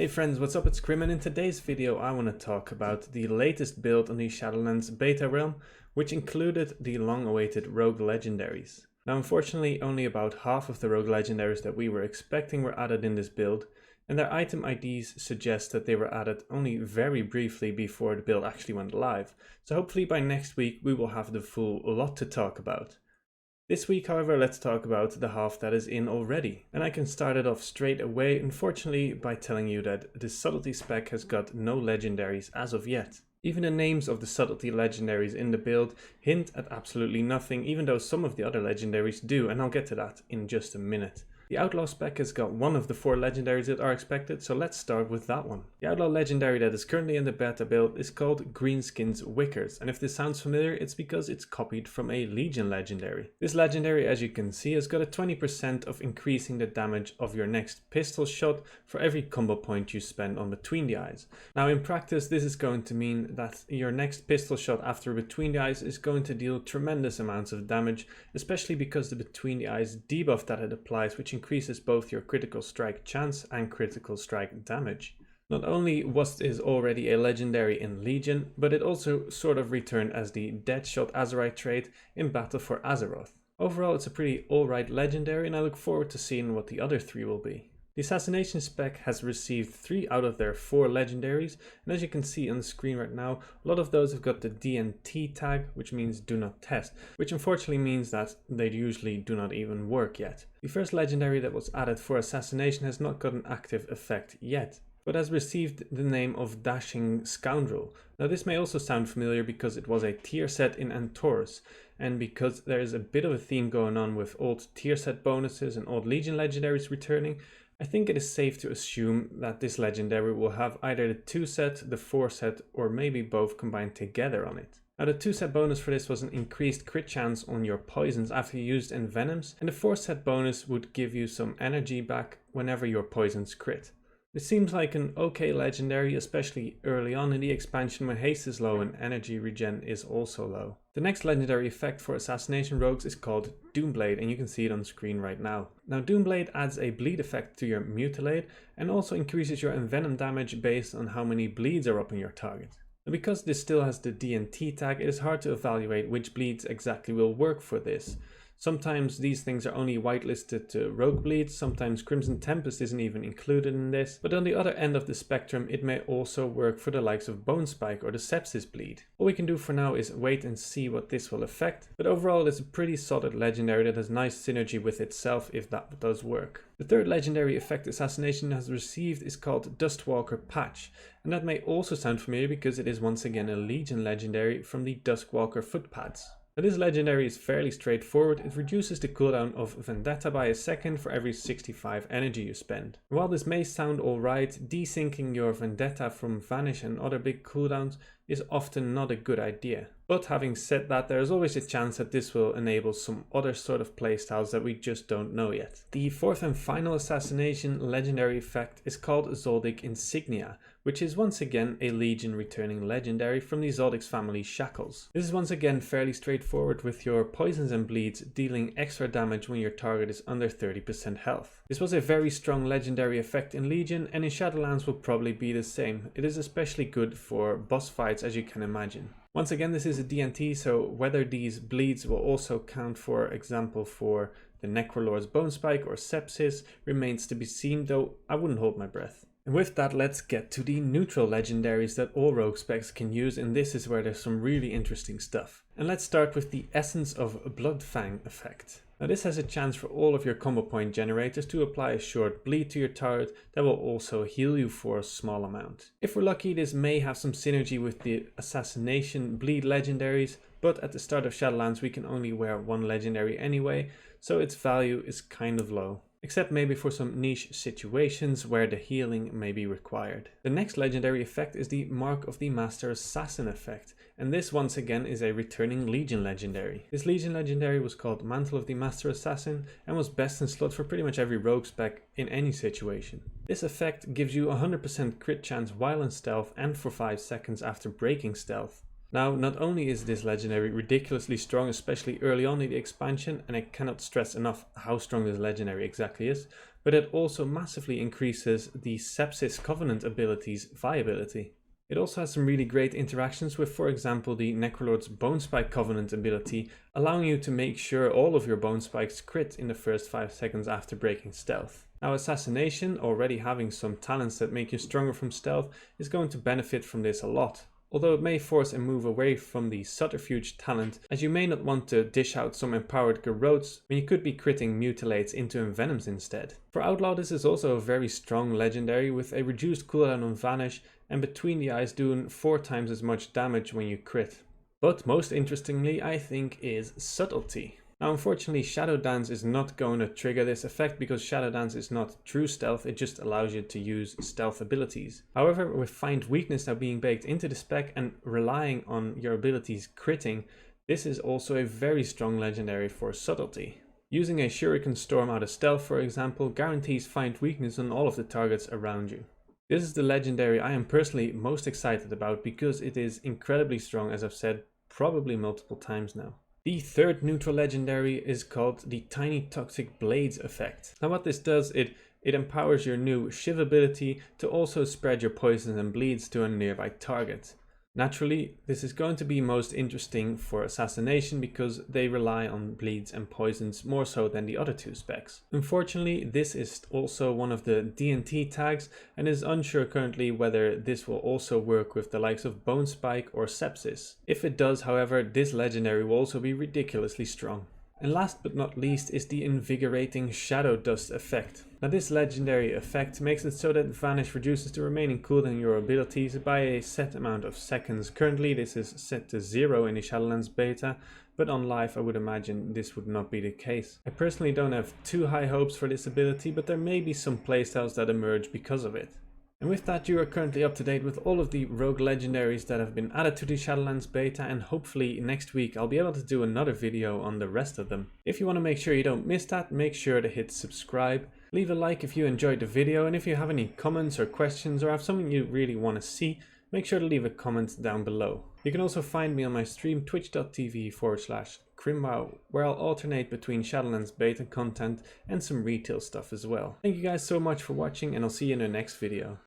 Hey friends, what's up? It's Krim, and in today's video I want to talk about the latest build on the Shadowlands Beta realm, which included the long-awaited Rogue Legendaries. Now unfortunately only about half of the Rogue Legendaries that we were expecting were added in this build, and their item IDs suggest that they were added only very briefly before the build actually went live, so hopefully by next week we will have the full lot to talk about. This week, however, let's talk about the half that is in already. And I can start it off straight away, unfortunately, by telling you that the Subtlety spec has got no legendaries as of yet. Even the names of the Subtlety legendaries in the build hint at absolutely nothing, even though some of the other legendaries do, and I'll get to that in just a minute. The Outlaw spec has got one of the 4 legendaries that are expected, so let's start with that one. The Outlaw legendary that is currently in the beta build is called Greenskin's Wickers, and if this sounds familiar, it's because it's copied from a Legion legendary. This legendary, as you can see, has got a 20% of increasing the damage of your next pistol shot for every combo point you spend on Between the Eyes. Now in practice, this is going to mean that your next pistol shot after Between the Eyes is going to deal tremendous amounts of damage, especially because the Between the Eyes debuff that it applies, which increases both your critical strike chance and critical strike damage. Not only was this already a legendary in Legion, but it also sort of returned as the Deadshot Azerite trait in Battle for Azeroth. Overall, it's a pretty alright legendary, and I look forward to seeing what the other 3 will be. The Assassination Spec has received 3 out of their 4 legendaries, and as you can see on the screen right now, a lot of those have got the DNT tag, which means do not test, which unfortunately means that they usually do not even work yet. The first legendary that was added for Assassination has not got an active effect yet, but has received the name of Dashing Scoundrel. Now this may also sound familiar because it was a tier set in Antorus, and because there is a bit of a theme going on with old tier set bonuses and old Legion legendaries returning, I think it is safe to assume that this legendary will have either the 2 set, the 4 set, or maybe both combined together on it. Now the 2 set bonus for this was an increased crit chance on your poisons after you used Envenoms, and the 4 set bonus would give you some energy back whenever your poisons crit. It seems like an okay legendary, especially early on in the expansion when haste is low and energy regen is also low. The next legendary effect for Assassination Rogues is called Doomblade, and you can see it on screen right now. Now Doomblade adds a bleed effect to your Mutilate and also increases your Envenom damage based on how many bleeds are up on your target. And because this still has the DNT tag, it is hard to evaluate which bleeds exactly will work for this. Sometimes these things are only whitelisted to rogue bleeds, sometimes Crimson Tempest isn't even included in this, but on the other end of the spectrum it may also work for the likes of Bone Spike or the Sepsis bleed. All we can do for now is wait and see what this will affect, but overall it's a pretty solid legendary that has nice synergy with itself if that does work. The third legendary effect Assassination has received is called Dustwalker Patch, and that may also sound familiar because it is once again a Legion legendary from the Duskwalker footpads. Now this legendary is fairly straightforward. It reduces the cooldown of Vendetta by a second for every 65 energy you spend. And while this may sound alright, desyncing your Vendetta from Vanish and other big cooldowns is often not a good idea. But having said that, there is always a chance that this will enable some other sort of playstyles that we just don't know yet. The 4th and final Assassination legendary effect is called Zoldic Insignia, which is once again a Legion returning legendary from the Zoldic's family Shackles. This is once again fairly straightforward, with your poisons and bleeds dealing extra damage when your target is under 30% health. This was a very strong legendary effect in Legion, and in Shadowlands will probably be the same. It is especially good for boss fights, as you can imagine. Once again, this is a DNT, so whether these bleeds will also count, for example, for the Necrolord's Bone Spike or Sepsis remains to be seen, though I wouldn't hold my breath. And with that, let's get to the neutral legendaries that all rogue specs can use, and this is where there's some really interesting stuff. And let's start with the Essence of Blood Fang effect. Now this has a chance for all of your combo point generators to apply a short bleed to your turret that will also heal you for a small amount. If we're lucky, this may have some synergy with the Assassination bleed legendaries, but at the start of Shadowlands we can only wear 1 legendary anyway, so its value is kind of low. Except maybe for some niche situations where the healing may be required. The next legendary effect is the Mark of the Master Assassin effect, and this once again is a returning Legion legendary. This Legion legendary was called Mantle of the Master Assassin and was best in slot for pretty much every rogue spec in any situation. This effect gives you 100% crit chance while in stealth and for 5 seconds after breaking stealth. Now, not only is this legendary ridiculously strong, especially early on in the expansion, and I cannot stress enough how strong this legendary exactly is, but it also massively increases the Sepsis Covenant ability's viability. It also has some really great interactions with, for example, the Necrolord's Bone Spike Covenant ability, allowing you to make sure all of your Bone Spikes crit in the first 5 seconds after breaking stealth. Now, Assassination, already having some talents that make you stronger from stealth, is going to benefit from this a lot. Although it may force a move away from the Subterfuge talent, as you may not want to dish out some empowered Garrotes when you could be critting Mutilates into Envenoms instead. For Outlaw, this is also a very strong legendary with a reduced cooldown on Vanish and between the eyes doing 4 times as much damage when you crit. But most interestingly, I think, is Subtlety. Now, unfortunately, Shadow Dance is not going to trigger this effect because Shadow Dance is not true stealth, it just allows you to use stealth abilities. However, with Find Weakness now being baked into the spec and relying on your abilities critting, this is also a very strong legendary for Subtlety. Using a Shuriken Storm out of stealth, for example, guarantees Find Weakness on all of the targets around you. This is the legendary I am personally most excited about because it is incredibly strong, as I've said probably multiple times now. The third neutral legendary is called the Tiny Toxic Blades effect. Now what this does, it empowers your new Shiv ability to also spread your poisons and bleeds to a nearby target. Naturally, this is going to be most interesting for Assassination because they rely on bleeds and poisons more so than the other 2 specs. Unfortunately, this is also one of the D&T tags and is unsure currently whether this will also work with the likes of Bone Spike or Sepsis. If it does, however, this legendary will also be ridiculously strong. And last but not least is the Invigorating Shadow Dust effect. Now this legendary effect makes it so that Vanish reduces the remaining cooldown in your abilities by a set amount of seconds. Currently this is set to 0 in the Shadowlands Beta, but on live I would imagine this would not be the case. I personally don't have too high hopes for this ability, but there may be some playstyles that emerge because of it. And with that, you are currently up to date with all of the Rogue Legendaries that have been added to the Shadowlands Beta, and hopefully next week I'll be able to do another video on the rest of them. If you want to make sure you don't miss that, make sure to hit subscribe, leave a like if you enjoyed the video, and if you have any comments or questions or have something you really want to see, make sure to leave a comment down below. You can also find me on my stream twitch.tv/Crimwow, where I'll alternate between Shadowlands Beta content and some retail stuff as well. Thank you guys so much for watching, and I'll see you in the next video.